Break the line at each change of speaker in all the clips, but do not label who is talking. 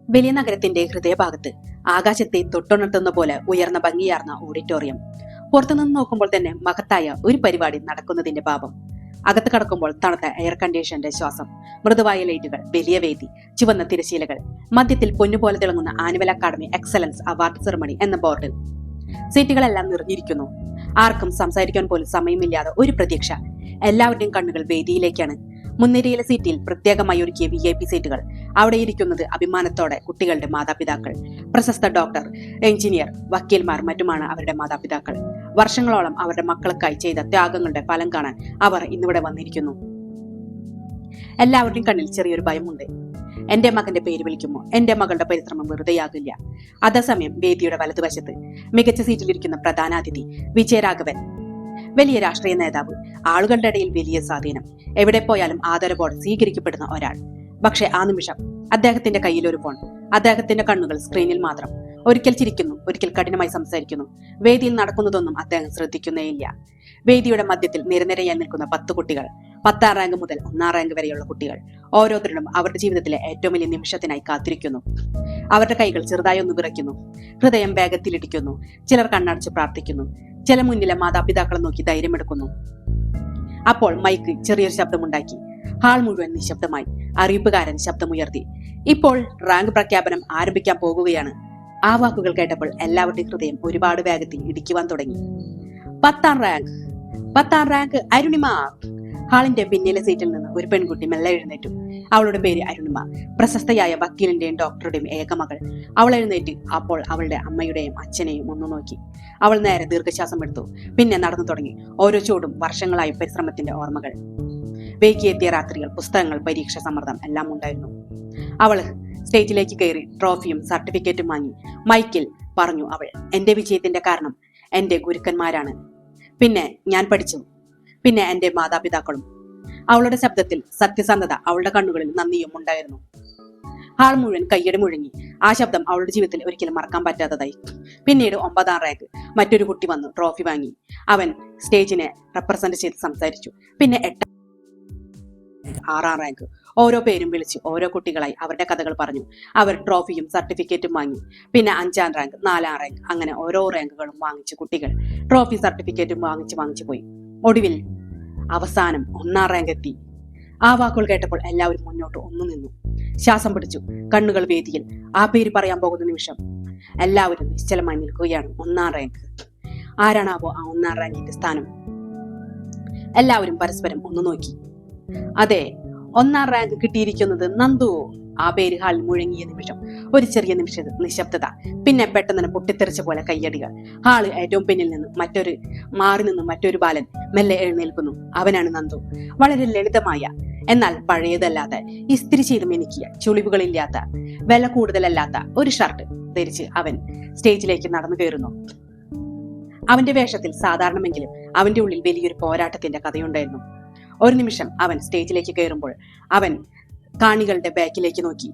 വലിയ നഗരത്തിന്റെ ഹൃദയഭാഗത്ത് ആകാശത്തെ തൊട്ടുണർത്തുന്ന പോലെ ഉയർന്ന ഭംഗിയാർന്ന ഓഡിറ്റോറിയം. പുറത്തുനിന്ന് നോക്കുമ്പോൾ തന്നെ മഹത്തായ ഒരു പരിപാടി നടക്കുന്നതിന്റെ പാപം. അകത്ത് കടക്കുമ്പോൾ തണുത്ത എയർ കണ്ടീഷന്റെ ശ്വാസം, മൃദുവായ ലൈറ്റുകൾ, വലിയ വേദി, ചുവന്ന തിരശീലകൾ, മധ്യത്തിൽ പൊന്നുപോലെ തിളങ്ങുന്ന annual academy excellence award ceremony എന്ന ബോർഡ്. സീറ്റുകളെല്ലാം നിറഞ്ഞിരിക്കുന്നു. ആർക്കും സംസാരിക്കാൻ പോലും സമയമില്ലാതെ ഒരു പ്രതീക്ഷ. എല്ലാവരുടെയും കണ്ണുകൾ വേദിയിലേക്കാണ്. മുൻനിരയിലെ സീറ്റിൽ പ്രത്യേകമായി ഒരുക്കിയ VIP സീറ്റുകൾ. അവിടെ ഇരിക്കുന്നത് അഭിമാനത്തോടെ കുട്ടികളുടെ മാതാപിതാക്കൾ. പ്രശസ്ത ഡോക്ടർ, എഞ്ചിനീയർ, വക്കീൽമാർ മറ്റുമാണ് അവരുടെ മാതാപിതാക്കൾ. വർഷങ്ങളോളം അവരുടെ മക്കൾക്കായി ചെയ്ത ത്യാഗങ്ങളുടെ ഫലം കാണാൻ അവർ ഇന്നിവിടെ വന്നിരിക്കുന്നു. എല്ലാവരുടെയും കണ്ണിൽ ചെറിയൊരു ഭയമുണ്ട്. എന്റെ മകന്റെ പേര് വിളിക്കുമോ? എന്റെ മകളുടെ പരിശ്രമം വെറുതെയാകില്ല. അതേസമയം വേദിയുടെ വലതുവശത്ത് മികച്ച സീറ്റിലിരിക്കുന്ന പ്രധാനാതിഥി വിജയരാഘവൻ, വലിയ രാഷ്ട്രീയ നേതാവ്, ആളുകളുടെ ഇടയിൽ വലിയ സ്വാധീനം, എവിടെ പോയാലും ആദരവോടെ സ്വീകരിക്കപ്പെടുന്ന ഒരാൾ. പക്ഷെ ആ നിമിഷം അദ്ദേഹത്തിന്റെ കയ്യിൽ ഒരു ഫോൺ. അദ്ദേഹത്തിന്റെ കണ്ണുകൾ സ്ക്രീനിൽ മാത്രം. ഒരിക്കൽ ചിരിക്കുന്നു, ഒരിക്കൽ കഠിനമായി സംസാരിക്കുന്നു. വേദിയിൽ നടക്കുന്നതൊന്നും അദ്ദേഹം ശ്രദ്ധിക്കുന്നേയില്ല. വേദിയുടെ മധ്യത്തിൽ നിരനിരയായി നിൽക്കുന്ന 10 കുട്ടികൾ, 10ാം റാങ്ക് മുതൽ 1ാം റാങ്ക് വരെയുള്ള കുട്ടികൾ. ഓരോരുത്തരും അവരുടെ ജീവിതത്തിലെ ഏറ്റവും വലിയ നിമിഷത്തിനായി കാത്തിരിക്കുന്നു. അവരുടെ കൈകൾ ചെറുതായി ഒന്ന് വിറയ്ക്കുന്നു, ഹൃദയം വേഗത്തിലിടിക്കുന്നു. ചിലർ കണ്ണടച്ച് പ്രാർത്ഥിക്കുന്നു, ചില മുന്നിലെ മാതാപിതാക്കളെ നോക്കി ധൈര്യമെടുക്കുന്നു. അപ്പോൾ മൈക്ക് ചെറിയൊരു ശബ്ദമുണ്ടാക്കി. ഹാൾ മുഴുവൻ നിശബ്ദമായി. അറിയിപ്പുകാരൻ ശബ്ദമുയർത്തി, ഇപ്പോൾ റാങ്ക് പ്രഖ്യാപനം ആരംഭിക്കാൻ പോകുകയാണ്. ആ വാക്കുകൾ കേട്ടപ്പോൾ എല്ലാവരുടെയും ഹൃദയം ഒരുപാട് വേഗത്തിൽ ഇടിക്കുവാൻ തുടങ്ങി. 10ാം റാങ്ക് അരുണിമ. ഹാളിന്റെ പിന്നിലെ സീറ്റിൽ നിന്ന് ഒരു പെൺകുട്ടി മെല്ലെ എഴുന്നേറ്റു. അവളുടെ പേര് അരുണിമ, പ്രശസ്തയായ വക്കീലിന്റെയും ഡോക്ടറുടെയും ഏകമകൾ. അവൾ എഴുന്നേറ്റ് അപ്പോൾ അവളുടെ അമ്മയുടെയും അച്ഛനെയും ഒന്ന് നോക്കി. അവൾ നേരെ ദീർഘശ്വാസം എടുത്തു. പിന്നെ നടന്നു തുടങ്ങി. ഓരോ ചൂടും വർഷങ്ങളായ പരിശ്രമത്തിന്റെ ഓർമ്മകൾ. വൈകിയെത്തിയ രാത്രികൾ, പുസ്തകങ്ങൾ, പരീക്ഷ സമ്മർദ്ദം എല്ലാം ഉണ്ടായിരുന്നു. അവള് സ്റ്റേജിലേക്ക് കയറി ട്രോഫിയും സർട്ടിഫിക്കറ്റും വാങ്ങി. മൈക്കിൽ പറഞ്ഞു അവൾ, എന്റെ വിജയത്തിന്റെ കാരണം എന്റെ ഗുരുക്കന്മാരാണ്. പിന്നെ ഞാൻ പഠിച്ചു. പിന്നെ എന്റെ മാതാപിതാക്കളും. അവളുടെ ശബ്ദത്തിൽ സത്യസന്ധത, അവളുടെ കണ്ണുകളിൽ നന്ദിയും ഉണ്ടായിരുന്നു. ഹാൾ മുഴുവൻ കയ്യടി മുഴങ്ങി. ആ ശബ്ദം അവളുടെ ജീവിതത്തിൽ ഒരിക്കലും മറക്കാൻ പറ്റാത്തതായി. പിന്നീട് 9ാം റാങ്ക്. മറ്റൊരു കുട്ടി വന്നു ട്രോഫി വാങ്ങി. അവൻ സ്റ്റേജിനെ റെപ്രസെന്റ് ചെയ്ത് സംസാരിച്ചു. പിന്നെ 8ാം 6ാം റാങ്ക്. ഓരോ പേരും വിളിച്ച് ഓരോ കുട്ടികളായി അവരുടെ കഥകൾ പറഞ്ഞു. അവർ ട്രോഫിയും സർട്ടിഫിക്കറ്റും വാങ്ങി. പിന്നെ 5ാം റാങ്ക്, 4ാം റാങ്ക്, അങ്ങനെ ഓരോ റാങ്കുകളും വാങ്ങിച്ചു കുട്ടികൾ. ട്രോഫി സർട്ടിഫിക്കറ്റും വാങ്ങിച്ചു പോയി. ഒടുവിൽ അവസാനം 1ാം റാങ്ക് എത്തി. ആ വാക്കുകൾ കേട്ടപ്പോൾ എല്ലാവരും മുന്നോട്ട് ഒന്നു നിന്നു. ശ്വാസം പിടിച്ചു. കണ്ണുകൾ വേദിയിൽ. ആ പേര് പറയാൻ പോകുന്ന നിമിഷം എല്ലാവരും നിശ്ചലമായി നിൽക്കുകയാണ്. 1ാം റാങ്ക്. ആരാണാവോ ആ 1ാം റാങ്കിന്റെ സ്ഥാനം? എല്ലാവരും പരസ്പരം ഒന്ന് നോക്കി. അതെ, 1ാം റാങ്ക് കിട്ടിയിരിക്കുന്നത് നന്ദു. ആ പേര് ഹാളിൽ മുഴങ്ങിയ നിമിഷം ഒരു ചെറിയ നിശബ്ദത. പിന്നെ പെട്ടെന്ന് പൊട്ടിത്തെറിച്ച പോലെ കയ്യടികൾ. ഹാള് ഏറ്റവും പിന്നിൽ നിന്ന് മാറി നിന്ന് മറ്റൊരു ബാലൻ മെല്ലെ എഴുന്നേൽക്കുന്നു. അവനാണ് നന്ദു. വളരെ ലളിതമായ, എന്നാൽ പഴയതല്ലാത്ത, ഇസ്തിരി ചെയ്ത് മിനുക്കിയ, ചുളിവുകളില്ലാത്ത, വില കൂടുതലല്ലാത്ത ഒരു ഷർട്ട് ധരിച്ച് അവൻ സ്റ്റേജിലേക്ക് നടന്നു കയറുന്നു. അവന്റെ വേഷത്തിൽ സാധാരണമെങ്കിലും അവന്റെ ഉള്ളിൽ വലിയൊരു പോരാട്ടത്തിന്റെ കഥയുണ്ടായിരുന്നു. ഒരു നിമിഷം അവൻ സ്റ്റേജിലേക്ക് കയറുമ്പോൾ അവൻ കാണികളുടെ ബാക്കിലേക്ക് നോക്കി.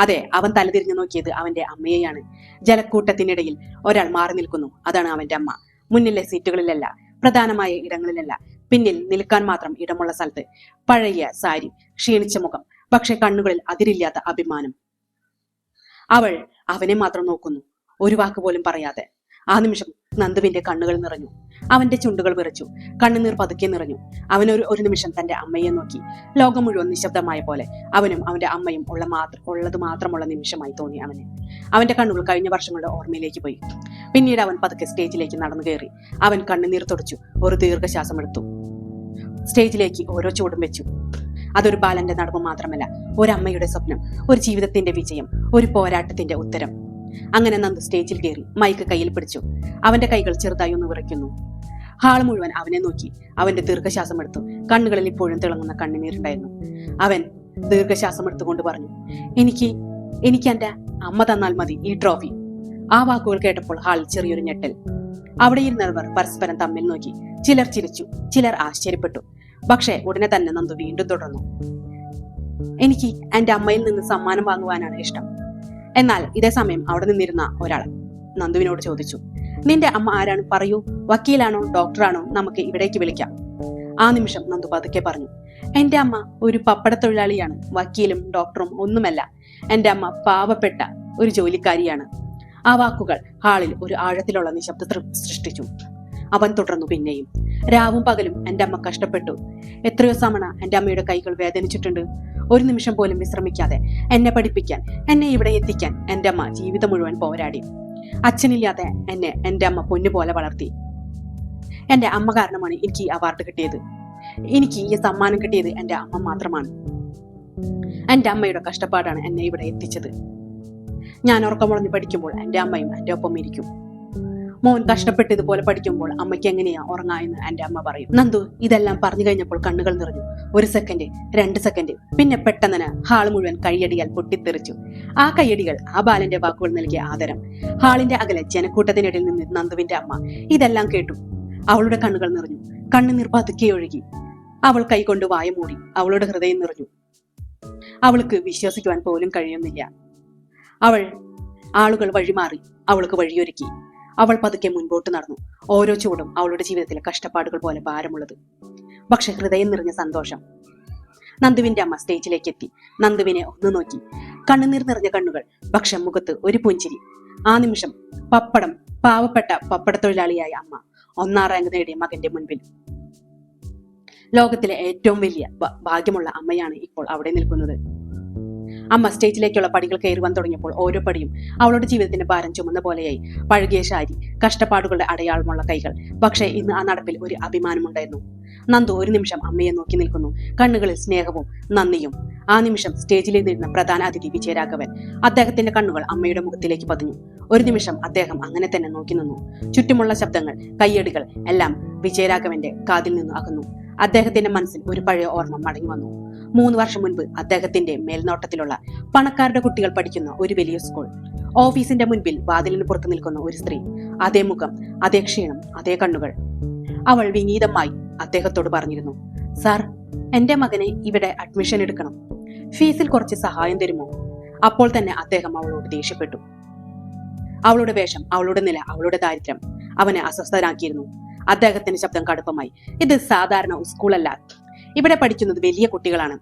അതെ, അവൻ തലതിരിഞ്ഞു നോക്കിയത് അവന്റെ അമ്മയെയാണ്. ജലക്കൂട്ടത്തിനിടയിൽ ഒരാൾ മാറി നിൽക്കുന്നു. അതാണ് അവന്റെ അമ്മ. മുന്നിലെ സീറ്റുകളിലല്ല, പ്രധാനമായ ഇടങ്ങളിലല്ല, പിന്നിൽ നിൽക്കാൻ മാത്രം ഇടമുള്ള സ്ഥലത്ത്. പഴയ സാരി, ക്ഷീണിച്ച മുഖം, പക്ഷെ കണ്ണുകളിൽ അതിരില്ലാത്ത അഭിമാനം. അവൾ അവനെ മാത്രം നോക്കുന്നു, ഒരു വാക്ക് പോലും പറയാതെ. ആ നിമിഷം നന്ദുവിന്റെ കണ്ണുകൾ നിറഞ്ഞു. അവന്റെ ചുണ്ടുകൾ വിറച്ചു. കണ്ണുനീർ പതുക്കെ നിറഞ്ഞു. അവൻ ഒരു നിമിഷം തന്റെ അമ്മയെ നോക്കി. ലോകം മുഴുവൻ നിശബ്ദമായ പോലെ അവനും അവന്റെ അമ്മയും ഉള്ളത് മാത്രമുള്ള നിമിഷമായി തോന്നി അവന്. അവന്റെ കണ്ണുകൾ കഴിഞ്ഞ വർഷങ്ങളുടെ ഓർമ്മയിലേക്ക് പോയി. പിന്നീട് അവൻ പതുക്കെ സ്റ്റേജിലേക്ക് നടന്നു കയറി. അവൻ കണ്ണുനീർ തുടച്ചു. ഒരു ദീർഘശ്വാസം എടുത്തു. സ്റ്റേജിലേക്ക് ഓരോ ചൂടും വെച്ചു. അതൊരു ബാലന്റെ നടപ്പ് മാത്രമല്ല, ഒരമ്മയുടെ സ്വപ്നം, ഒരു ജീവിതത്തിന്റെ വിജയം, ഒരു പോരാട്ടത്തിന്റെ ഉത്തരം. അങ്ങനെ നന്ദു സ്റ്റേജിൽ കയറി. മൈക്ക് കയ്യിൽ പിടിച്ചു. അവന്റെ കൈകൾ ചെറുതായി ഒന്ന് വിറയ്ക്കുന്നു. ഹാൾ മുഴുവൻ അവനെ നോക്കി. അവന്റെ ദീർഘശ്വാസം എടുത്തു. കണ്ണുകളിൽ ഇപ്പോഴും തിളങ്ങുന്ന കണ്ണുനീരുണ്ടായിരുന്നു. അവൻ ദീർഘശ്വാസം എടുത്തുകൊണ്ട് പറഞ്ഞു, എനിക്ക് എന്റെ അമ്മ തന്നാൽ മതി ഈ ട്രോഫി. ആ വാക്കുകൾ കേട്ടപ്പോൾ ഹാളിൽ ചെറിയൊരു ഞെട്ടൽ. അവിടെ ഇരുന്നവർ പരസ്പരം തമ്മിൽ നോക്കി. ചിലർ ചിരിച്ചു, ചിലർ ആശ്ചര്യപ്പെട്ടു. പക്ഷേ ഉടനെ തന്നെ നന്ദു വീണ്ടും തുടർന്നു, എനിക്ക് എന്റെ അമ്മയിൽ നിന്ന് സമ്മാനം വാങ്ങുവാനാണ് ഇഷ്ടം. എന്നാൽ ഇതേ സമയം അവിടെ നിന്നിരുന്ന ഒരാൾ നന്ദുവിനോട് ചോദിച്ചു, നിന്റെ അമ്മ ആരാണ്? പറയൂ, വക്കീലാണോ, ഡോക്ടറാണോ? നമുക്ക് ഇവിടേക്ക് വിളിക്കാം. ആ നിമിഷം നന്ദു പതുക്കെ പറഞ്ഞു, എന്റെ അമ്മ ഒരു പപ്പട തൊഴിലാളിയാണ്, വക്കീലും ഡോക്ടറും ഒന്നുമല്ല. എന്റെ അമ്മ പാവപ്പെട്ട ഒരു ജോലിക്കാരിയാണ്. ആ വാക്കുകൾ ഹാളിൽ ഒരു ആഴത്തിലുള്ള നിശബ്ദത സൃഷ്ടിച്ചു. അവൻ തുടർന്നു പിന്നെയും. രാവും പകലും എന്റെ അമ്മ കഷ്ടപ്പെട്ടു. എത്രയോ തവണ എന്റെ അമ്മയുടെ കൈകൾ വേദനിച്ചിട്ടുണ്ട്. ഒരു നിമിഷം പോലും വിശ്രമിക്കാതെ എന്നെ പഠിപ്പിക്കാൻ, എന്നെ ഇവിടെ എത്തിക്കാൻ എന്റെ അമ്മ ജീവിതം മുഴുവൻ പോരാടി. അച്ഛനില്ലാതെ എന്നെ എന്റെ അമ്മ പൊന്നുപോലെ വളർത്തി. എന്റെ അമ്മ കാരണമാണ് എനിക്ക് ഈ അവാർഡ് കിട്ടിയത്. എനിക്ക് ഈ സമ്മാനം കിട്ടിയത് എന്റെ അമ്മ മാത്രമാണ്. എന്റെ അമ്മയുടെ കഷ്ടപ്പാടാണ് എന്നെ ഇവിടെ എത്തിച്ചത്. ഞാൻ ഉറക്കമുളഞ്ഞ് പഠിക്കുമ്പോൾ എന്റെ അമ്മയും എന്റെ ഒപ്പം ഇരിക്കും. മോൻ കഷ്ടപ്പെട്ടതുപോലെ പഠിക്കുമ്പോൾ അമ്മയ്ക്ക് എങ്ങനെയാ ഉറങ്ങാ എന്ന് എന്റെ അമ്മ പറയും. നന്ദു ഇതെല്ലാം പറഞ്ഞു കഴിഞ്ഞപ്പോൾ കണ്ണുകൾ നിറഞ്ഞു. 1 സെക്കൻഡ്, 2 സെക്കൻഡ്, പിന്നെ പെട്ടെന്ന് ഹാൾ മുഴുവൻ കയ്യടിയാൽ പൊട്ടിത്തെറിച്ചു. ആ കയ്യടികൾ ആ ബാലന്റെ വാക്കുകൾ നൽകിയ ആദരം. ഹാളിന്റെ അകലെ ജനക്കൂട്ടത്തിനിടയിൽ നിന്ന് നന്ദുവിന്റെ അമ്മ ഇതെല്ലാം കേട്ടു. അവളുടെ കണ്ണുകൾ നിറഞ്ഞു. കണ്ണുനീർ പതുക്കെ ഒഴുകി. അവൾ കൈകൊണ്ട് വായ മൂടി. അവളുടെ ഹൃദയം നിറഞ്ഞു. അവൾക്ക് വിശ്വസിക്കുവാൻ പോലും കഴിയുന്നില്ല. അവൾ ആളുകൾ വഴിമാറി അവൾക്ക് വഴിയൊരുക്കി. അവൾ പതുക്കെ മുൻപോട്ട് നടന്നു. ഓരോ ചുവടും അവളുടെ ജീവിതത്തിലെ കഷ്ടപ്പാടുകൾ പോലെ ഭാരമുള്ളത്, പക്ഷെ ഹൃദയം നിറഞ്ഞ സന്തോഷം. നന്ദുവിന്റെ അമ്മ സ്റ്റേജിലേക്ക് എത്തി. നന്ദുവിനെ ഒന്ന് നോക്കി. കണ്ണുനീർ നിറഞ്ഞ കണ്ണുകൾ, പക്ഷെ മുഖത്ത് ഒരു പുഞ്ചിരി. ആ നിമിഷം പാവപ്പെട്ട പപ്പട തൊഴിലാളിയായ അമ്മ 1ാം റാങ്ക് നേടിയ മകന്റെ മുൻപിൽ. ലോകത്തിലെ ഏറ്റവും വലിയ ഭാഗ്യമുള്ള അമ്മയാണ് ഇപ്പോൾ അവിടെ നിൽക്കുന്നത്. അമ്മ സ്റ്റേജിലേക്കുള്ള പടികൾ കയറുവാൻ തുടങ്ങിയപ്പോൾ ഓരോ പടിയും അവളുടെ ജീവിതത്തിന്റെ ഭാരം ചുമന്ന പോലെയായി. പഴകിയ ശാരി, കഷ്ടപ്പാടുകളുടെ അടയാളമുള്ള കൈകൾ. പക്ഷേ ഇന്ന് ആ നടപ്പിൽ ഒരു അഭിമാനമുണ്ടായിരുന്നു. നന്ദു ഒരു നിമിഷം അമ്മയെ നോക്കി നിൽക്കുന്നു, കണ്ണുകളിൽ സ്നേഹവും നന്ദിയും. ആ നിമിഷം സ്റ്റേജിലിരുന്ന പ്രധാന അതിഥി വിജയരാഘവൻ. അദ്ദേഹത്തിന്റെ കണ്ണുകൾ അമ്മയുടെ മുഖത്തിലേക്ക് പതിഞ്ഞു. ഒരു നിമിഷം അദ്ദേഹം അങ്ങനെ തന്നെ നോക്കി നിന്നു. ചുറ്റുമുള്ള ശബ്ദങ്ങൾ, കയ്യടികൾ എല്ലാം വിജയരാഘവന്റെ കാതിൽ നിന്ന് അകന്നു. അദ്ദേഹത്തിന്റെ മനസ്സിൽ ഒരു പഴയ ഓർമ്മ മടങ്ങി വന്നു. 3 വർഷം മുൻപ് അദ്ദേഹത്തിന്റെ മേൽനോട്ടത്തിലുള്ള പണക്കാരുടെ കുട്ടികൾ പഠിക്കുന്ന ഒരു വലിയ സ്കൂൾ. ഓഫീസിന്റെ മുൻപിൽ വാതിലിന് പുറത്തു നിൽക്കുന്ന ഒരു സ്ത്രീ. അതേ മുഖം, അതേ ക്ഷീണം, അതേ കണ്ണുകൾ. അവൾ വിനീതമായി അദ്ദേഹത്തോട് പറഞ്ഞിരുന്നു, സാർ, എന്റെ മകനെ ഇവിടെ അഡ്മിഷൻ എടുക്കണം. ഫീസിൽ കുറച്ച് സഹായം തരുമോ? അപ്പോൾ തന്നെ അദ്ദേഹം അവളോട് ദേഷ്യപ്പെട്ടു. അവളുടെ വേഷം, അവളുടെ നില, അവളുടെ ദാരിദ്ര്യം അവനെ അസ്വസ്ഥനാക്കിയിരുന്നു. അദ്ദേഹത്തിന്റെ ശബ്ദം കടുപ്പമായി. ഇത് സാധാരണ സ്കൂളല്ല. ഇവിടെ പഠിക്കുന്നത് വലിയ കുട്ടികളാണ്.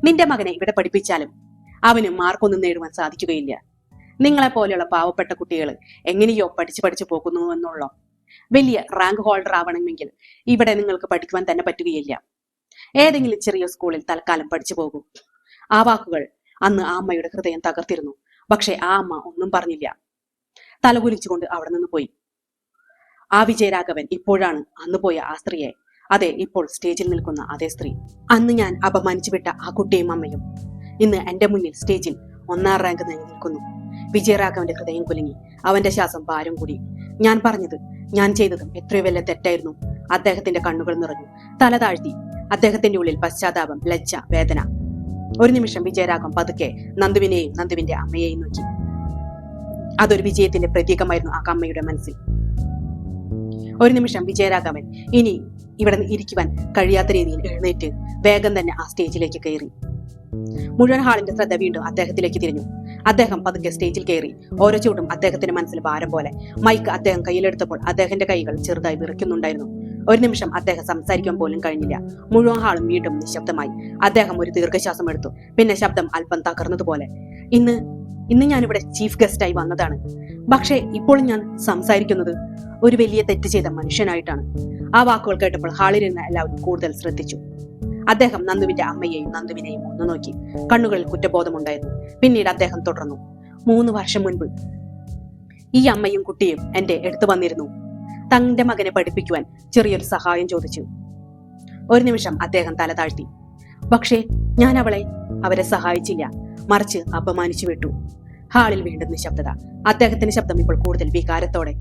നിന്റെ മകനെ ഇവിടെ പഠിപ്പിച്ചാലും അവന് മാർക്കൊന്നും നേടുവാൻ സാധിക്കുകയില്ല. നിങ്ങളെ പോലെയുള്ള പാവപ്പെട്ട കുട്ടികൾ എങ്ങനെയോ പഠിച്ചു പോകുന്നുവെന്നുള്ളോ. വലിയ റാങ്ക് ഹോൾഡർ ആവണമെങ്കിൽ ഇവിടെ നിങ്ങൾക്ക് പഠിക്കുവാൻ തന്നെ പറ്റുകയില്ല. ഏതെങ്കിലും ചെറിയ സ്കൂളിൽ തൽക്കാലം പഠിച്ചു പോകൂ. ആ വാക്കുകൾ അന്ന് ആ അമ്മയുടെ ഹൃദയം തകർത്തിരുന്നു. പക്ഷെ ആ അമ്മ ഒന്നും പറഞ്ഞില്ല. തലകുലിച്ചുകൊണ്ട് അവിടെ നിന്ന് പോയി. ആ വിജയരാഘവൻ ഇപ്പോഴാണ് അന്ന് പോയ ആ സ്ത്രീയെ, അതെ, ഇപ്പോൾ സ്റ്റേജിൽ നിൽക്കുന്ന അതേ സ്ത്രീ. അന്ന് ഞാൻ അപമാനിച്ചു വിട്ട ആ കുട്ടിയും അമ്മയും ഇന്ന് എന്റെ മുന്നിൽ സ്റ്റേജിൽ 1ാം റാങ്ക് നേടി നിൽക്കുന്നു. വിജയരാഘവന്റെ ഹൃദയം കുലുങ്ങി. അവന്റെ ശ്വാസം ഭാരം കൂടി. ഞാൻ പറഞ്ഞത്, ഞാൻ ചെയ്തതും എത്രയോ വലിയ തെറ്റായിരുന്നു. അദ്ദേഹത്തിന്റെ കണ്ണുകൾ നിറഞ്ഞു. തല താഴ്ത്തി. അദ്ദേഹത്തിന്റെ ഉള്ളിൽ പശ്ചാത്താപം, ലജ്ജ, വേദന. ഒരു നിമിഷം വിജയരാഘവൻ പതുക്കെ നന്ദുവിനെയും നന്ദുവിന്റെ അമ്മയെയും നോക്കി. അതൊരു വിജയത്തിന്റെ പ്രതീകമായിരുന്നു ആ അമ്മയുടെ മനസ്സിൽ. ഒരു നിമിഷം വിജയരാഘവൻ ഇനി ഇവിടെ ഇരിക്കുവാൻ കഴിയാത്ത രീതിയിൽ എഴുന്നേറ്റ് വേഗം തന്നെ ആ സ്റ്റേജിലേക്ക് കയറി. മുഴുവൻ ഹാളിന്റെ ശ്രദ്ധ വീണ്ടും അദ്ദേഹത്തിലേക്ക് തിരിഞ്ഞു. അദ്ദേഹം പതുക്കെ സ്റ്റേജിൽ കയറി. ഓരോ ചൂടും അദ്ദേഹത്തിന്റെ മനസ്സിൽ ഭാരം പോലെ. മൈക്ക് അദ്ദേഹം കയ്യിലെടുത്തപ്പോൾ അദ്ദേഹത്തിന്റെ കൈകൾ ചെറുതായി വിറയ്ക്കുന്നുണ്ടായിരുന്നു. ഒരു നിമിഷം അദ്ദേഹം സംസാരിക്കാൻ പോലും കഴിഞ്ഞില്ല. മുഴുവൻ ഹാളും വീണ്ടും നിശബ്ദമായി. അദ്ദേഹം ഒരു ദീർഘശ്വാസം എടുത്തു. പിന്നെ ശബ്ദം അല്പം തകർന്നതുപോലെ, ഇന്ന് ഞാനിവിടെ ചീഫ് ഗസ്റ്റായി വന്നതാണ്. പക്ഷേ ഇപ്പോൾ ഞാൻ സംസാരിക്കുന്നത് ഒരു വലിയ തെറ്റ് ചെയ്ത മനുഷ്യനായിട്ടാണ്. ആ വാക്കുകൾ കേട്ടപ്പോൾ ഹാളിലിരുന്ന എല്ലാവരും കൂടുതൽ ശ്രദ്ധിച്ചു. അദ്ദേഹം നന്ദുവിന്റെ അമ്മയെയും നന്ദുവിനെയും ഒന്ന് നോക്കി. കണ്ണുകളിൽ കുറ്റബോധമുണ്ടായിരുന്നു. പിന്നീട് അദ്ദേഹം തുടർന്നു, 3 വർഷം മുൻപ് ഈ അമ്മയും കുട്ടിയും എന്റെ അടുത്ത് വന്നിരുന്നു. തന്റെ മകനെ പഠിപ്പിക്കുവാൻ ചെറിയൊരു സഹായം ചോദിച്ചു. ഒരു നിമിഷം അദ്ദേഹം തല താഴ്ത്തി. പക്ഷേ ഞാൻ അവരെ സഹായിച്ചില്ല, മറിച്ച് അപമാനിച്ചു വിട്ടു. ഹാളിൽ വീണ്ടും നിശബ്ദത. അദ്ദേഹത്തിന്റെ ശബ്ദം ഇപ്പോൾ കൂടുതൽ വികാരത്തോടെ.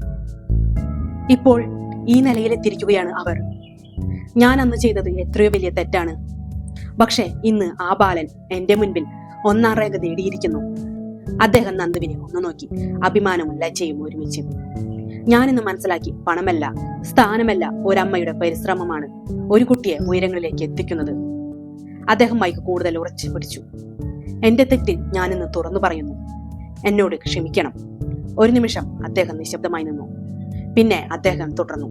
ഇപ്പോൾ ഈ നിലയിലെത്തിയിരിക്കുകയാണ് അവർ. ഞാൻ അന്ന് ചെയ്തത് എത്രയോ വലിയ തെറ്റാണ്. പക്ഷെ ഇന്ന് ആ ബാലൻ എന്റെ മുൻപിൽ 1ാം റാങ്ക് നേടിയിരിക്കുന്നു. അദ്ദേഹം നന്ദുവിനെ ഒന്ന് നോക്കി. അഭിമാനവും ലജ്ജയും ഒരുമിച്ച്. ഞാനിന്ന് മനസ്സിലാക്കി, പണമല്ല, സ്ഥാനമല്ല, ഒരമ്മയുടെ പരിശ്രമമാണ് ഒരു കുട്ടിയെ ഉയരങ്ങളിലേക്ക് എത്തിക്കുന്നത്. അദ്ദേഹം മൈക്ക് കൂടുതൽ ഉറച്ചു പിടിച്ചു. എന്റെ തെറ്റ് ഞാനിന്ന് തുറന്നു പറയുന്നു. എന്നോട് ക്ഷമിക്കണം. ഒരു നിമിഷം അദ്ദേഹം നിശബ്ദമായി നിന്നു. പിന്നെ അദ്ദേഹം തുടർന്നു,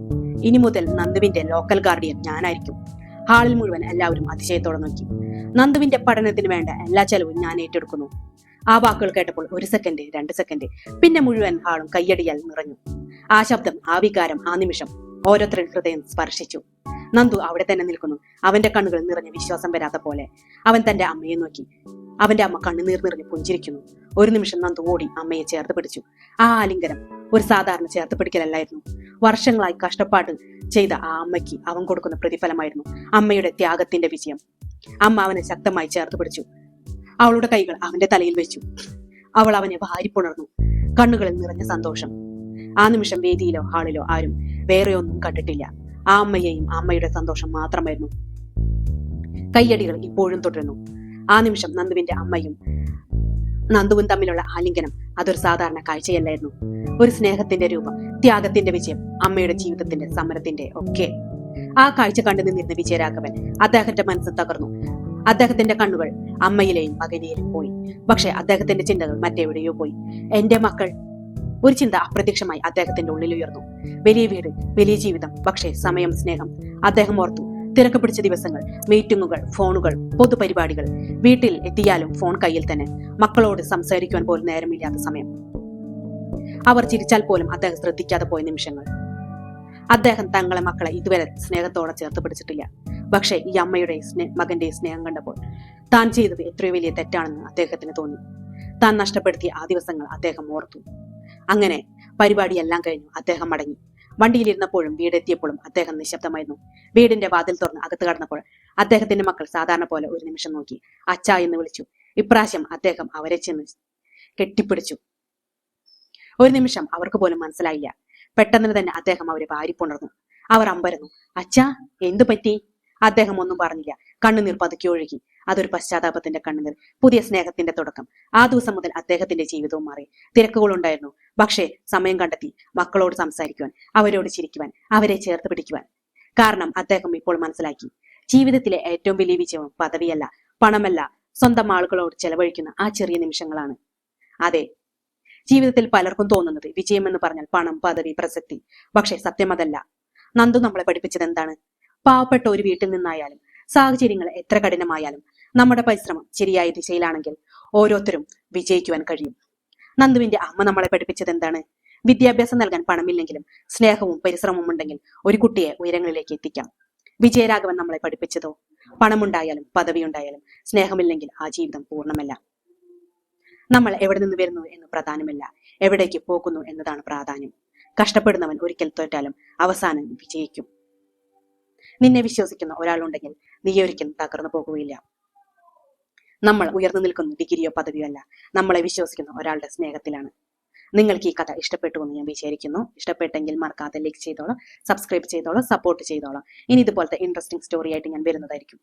ഇനി മുതൽ നന്ദുവിന്റെ ലോക്കൽ ഗാർഡിയൻ ഞാനായിരിക്കും. ഹാളിൽ മുഴുവൻ എല്ലാവരും അതിശയത്തോടെ നോക്കി. നന്ദുവിന്റെ പഠനത്തിന് വേണ്ട എല്ലാ ചെലവും ഞാൻ ഏറ്റെടുക്കുന്നു. ആ വാക്കുകൾ കേട്ടപ്പോൾ 1 സെക്കൻഡ്, 2 സെക്കൻഡ്, പിന്നെ മുഴുവൻ ഹാളും കയ്യടിയാൽ നിറഞ്ഞു. ആ ശബ്ദം, ആ വികാരം, ആ നിമിഷം ഓരോരുത്തരുടെ ഹൃദയം സ്പർശിച്ചു. നന്ദു അവിടെ തന്നെ നിൽക്കുന്നു. അവന്റെ കണ്ണുകൾ നിറഞ്ഞ വിശ്വാസം വരാത്ത പോലെ. അവൻ തന്റെ അമ്മയെ നോക്കി. അവന്റെ അമ്മ കണ്ണുനീർ നിറഞ്ഞ് പുഞ്ചിരിക്കുന്നു. ഒരു നിമിഷം നന്ദു ഓടി അമ്മയെ ചേർത്ത് പിടിച്ചു. ആ ആലിംഗനം ഒരു സാധാരണ ചേർത്ത് പിടിക്കലല്ലായിരുന്നു. വർഷങ്ങളായി കഷ്ടപ്പാട് ചെയ്ത ആ അമ്മയ്ക്ക് അവൻ കൊടുക്കുന്ന പ്രതിഫലമായിരുന്നു അമ്മയുടെ ത്യാഗത്തിന്റെ വിജയം. അമ്മ അവനെ ശക്തമായി ചേർത്ത് പിടിച്ചു. അവളുടെ കൈകൾ അവന്റെ തലയിൽ വെച്ചു. അവൾ അവനെ വാരിപ്പുണർന്നു, കണ്ണുകളിൽ നിറഞ്ഞ സന്തോഷം. ആ നിമിഷം വേദിയിലോ ഹാളിലോ ആരും വേറെ ഒന്നും കണ്ടിട്ടില്ല. ആ അമ്മയെയും അമ്മയുടെ സന്തോഷം മാത്രമായിരുന്നു. കയ്യടികൾ ഇപ്പോഴും തുടരുന്നു. ആ നിമിഷം നന്ദുവിന്റെ അമ്മയും നന്ദുവും തമ്മിലുള്ള ആലിംഗനം അതൊരു സാധാരണ കാഴ്ചയല്ലായിരുന്നു. ഒരു സ്നേഹത്തിന്റെ രൂപം, ത്യാഗത്തിന്റെ വിജയം, അമ്മയുടെ ജീവിതത്തിന്റെ സമരത്തിന്റെ ഒക്കെ. ആ കാഴ്ച കണ്ടു നിന്നിരുന്ന വിജയരാഘവൻ അദ്ദേഹത്തിന്റെ മനസ്സ് തകർന്നു. അദ്ദേഹത്തിന്റെ കണ്ണുകൾ അമ്മയിലെയും മകനിയിലും പോയി. പക്ഷെ അദ്ദേഹത്തിന്റെ ചിന്തകൾ മറ്റെവിടെയോ പോയി. എന്റെ മക്കൾ. ഒരു ചിന്ത അപ്രത്യക്ഷമായി അദ്ദേഹത്തിന്റെ ഉള്ളിൽ ഉയർന്നു. വലിയ വീട്, വലിയ ജീവിതം, പക്ഷേ സമയം, സ്നേഹം. അദ്ദേഹം ഓർത്തു. തിരക്ക് പിടിച്ച ദിവസങ്ങൾ, മീറ്റിങ്ങുകൾ, ഫോണുകൾ, പൊതുപരിപാടികൾ. വീട്ടിൽ എത്തിയാലും ഫോൺ കയ്യിൽ തന്നെ. മക്കളോട് സംസാരിക്കുവാൻ പോലും നേരമില്ലാത്ത സമയം. അവർ ചിരിച്ചാൽ പോലും അദ്ദേഹം ശ്രദ്ധിക്കാതെ പോയ നിമിഷങ്ങൾ. അദ്ദേഹം തങ്ങളെ മക്കളെ ഇതുവരെ സ്നേഹത്തോടെ ചേർത്ത് പിടിച്ചിട്ടില്ല. പക്ഷേ ഈ അമ്മയുടെ മകന്റെ സ്നേഹം കണ്ടപ്പോൾ താൻ ചെയ്തത് എത്രയോ വലിയ തെറ്റാണെന്ന് അദ്ദേഹത്തിന് തോന്നി. താൻ നഷ്ടപ്പെടുത്തിയ ആ ദിവസങ്ങൾ അദ്ദേഹം ഓർത്തു. അങ്ങനെ പരിപാടിയെല്ലാം കഴിഞ്ഞു. അദ്ദേഹം മടങ്ങി. വണ്ടിയിലിരുന്നപ്പോഴും വീടെത്തിയപ്പോഴും അദ്ദേഹം നിശബ്ദമായിരുന്നു. വീടിന്റെ വാതിൽ തുറന്ന് അകത്ത് കടന്നപ്പോൾ അദ്ദേഹത്തിന്റെ മക്കൾ സാധാരണ പോലെ ഒരു നിമിഷം നോക്കി. അച്ഛാ എന്ന് വിളിച്ചു. ഇപ്രാവശ്യം അദ്ദേഹം അവരെ ചെന്ന് കെട്ടിപ്പിടിച്ചു. ഒരു നിമിഷം അവർക്ക് പോലും മനസ്സിലായില്ല. പെട്ടെന്ന് തന്നെ അദ്ദേഹം അവരെ വാരിപ്പുണർന്നു. അവർ അമ്പരന്നു. അച്ഛാ, എന്തു പറ്റി? അദ്ദേഹം ഒന്നും പറഞ്ഞില്ല. കണ്ണുനീർ പതുക്കി ഒഴുകി. അതൊരു പശ്ചാത്താപത്തിന്റെ കണ്ണുനീർ, പുതിയ സ്നേഹത്തിന്റെ തുടക്കം. ആ ദിവസം മുതൽ അദ്ദേഹത്തിന്റെ ജീവിതവും മാറി. തിരക്കുകളുണ്ടായിരുന്നു, പക്ഷേ സമയം കണ്ടെത്തി മക്കളോട് സംസാരിക്കുവാൻ, അവരോട് ചിരിക്കുവാൻ, അവരെ ചേർത്ത് പിടിക്കുവാൻ. കാരണം അദ്ദേഹം ഇപ്പോൾ മനസ്സിലാക്കി, ജീവിതത്തിലെ ഏറ്റവും വലിയ വിജയം പദവിയല്ല, പണമല്ല, സ്വന്തം ആളുകളോട് ചെലവഴിക്കുന്ന ആ ചെറിയ നിമിഷങ്ങളാണ്. അതെ, ജീവിതത്തിൽ പലർക്കും തോന്നുന്നത് വിജയം എന്ന് പറഞ്ഞാൽ പണം, പദവി, പ്രസക്തി. പക്ഷെ സത്യം അതല്ല. നന്ദു നമ്മളെ പഠിപ്പിച്ചത് എന്താണ്? പാവപ്പെട്ട ഒരു വീട്ടിൽ നിന്നായാലും, സാഹചര്യങ്ങൾ എത്ര കഠിനമായാലും, നമ്മുടെ പരിശ്രമം ശരിയായ ദിശയിലാണെങ്കിൽ ഓരോരുത്തരും വിജയിക്കുവാൻ കഴിയും. നന്ദുവിന്റെ അമ്മ നമ്മളെ പഠിപ്പിച്ചത് എന്താണ്? വിദ്യാഭ്യാസം നൽകാൻ പണമില്ലെങ്കിലും സ്നേഹവും പരിശ്രമവും ഉണ്ടെങ്കിൽ ഒരു കുട്ടിയെ ഉയരങ്ങളിലേക്ക് എത്തിക്കാം. വിജയരാഘവൻ നമ്മളെ പഠിപ്പിച്ചതോ? പണമുണ്ടായാലും പദവി ഉണ്ടായാലും സ്നേഹമില്ലെങ്കിൽ ആ ജീവിതം പൂർണ്ണമല്ല. നമ്മൾ എവിടെ നിന്ന് വരുന്നു എന്ന് പ്രധാനമല്ല, എവിടേക്ക് പോകുന്നു എന്നതാണ് പ്രാധാന്യം. കഷ്ടപ്പെടുന്നവൻ ഒരിക്കൽ തോറ്റാലും അവസാനം വിജയിക്കും. നിന്നെ വിശ്വസിക്കുന്ന ഒരാളുണ്ടെങ്കിൽ നീ ഒരിക്കലും തകർന്നു പോകുകയില്ല. നമ്മൾ ഉയർന്നു നിൽക്കുന്ന ഡിഗ്രിയോ പദവിയോ അല്ല, നമ്മളെ വിശ്വസിക്കുന്ന ഒരാളുടെ സ്നേഹത്തിലാണ്. നിങ്ങൾക്ക് ഈ കഥ ഇഷ്ടപ്പെട്ടു എന്ന് ഞാൻ വിചാരിക്കുന്നു. ഇഷ്ടപ്പെട്ടെങ്കിൽ മറക്കാതെ ലൈക്ക് ചെയ്തോളാം, സബ്സ്ക്രൈബ് ചെയ്തോളാം, സപ്പോർട്ട് ചെയ്തോളാം. ഇനി ഇതുപോലത്തെ ഇൻട്രസ്റ്റിംഗ് സ്റ്റോറി ആയിട്ട് ഞാൻ വരുന്നതായിരിക്കും.